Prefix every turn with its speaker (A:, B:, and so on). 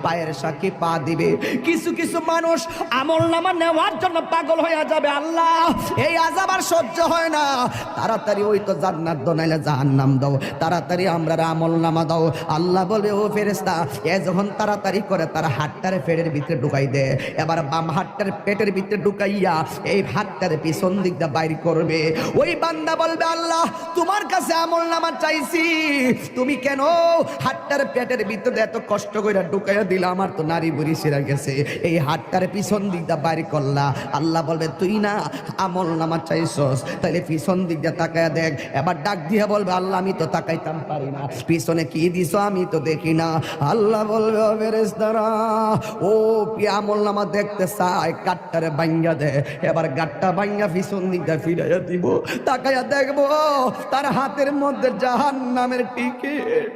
A: পায়ের সাক্ষী পা দিবে। কিছু কিছু মানুষ আমলনামা নেওয়ার জন্য পাগল হয়ে যাবে, আল্লাহ এই আযাব আর সহ্য হয় না, তাড়াতাড়ি ওই তো জান্নাত দাও নাইলে জাহান্নাম দাও, তাড়াতাড়ি আমরা আমলনামা দাও। আল্লাহ বলে ও ফেরেশতা, এ যখন তাড়াতাড়ি করে তার হাতটারে পেটের ভিতরে ঢুকাই দে, এবার বাম হাতটার পেটের ভিতরে ঢুকাইয়া এই হাতটার পিছন দিক দিয়ে বাইর করবে। ওই বান্দা বলবে, আল্লাহ তোমার কাছে আমলনামা চাইছি, তুমি কেন হাতটার পেটের ভিতরে এত কষ্ট করে ঢুকাইয়া দিলা, আমার তো নারী বুড়ি সেরা গেছে, এই হাতটার পিছন দিক দিয়ে বাইর করলা। আল্লাহ বলবে, তুই না আমলনামা চাইছস, তাহলে পিছন দিক দিয়ে তাকায়া দেখ। এবার ডাক দিয়ে বলবে, আল্লাহ আমি তো তাকাইতাম পারি না, পিছনে কি দিছো আমি তো দেখি না। আল্লাহ বলবে, ও ফেরেশতারা, ও আমলনামা দেখতে চায়, গাট্টারে ভাঙ্গা দে। এবার গাট্টা ভাঙ্গা পিছন দিক দিয়ে ফিরাইয়া দিব, তাকাইয়া দেখবো তার হাতের মধ্যে জাহান্নামের টিকিট।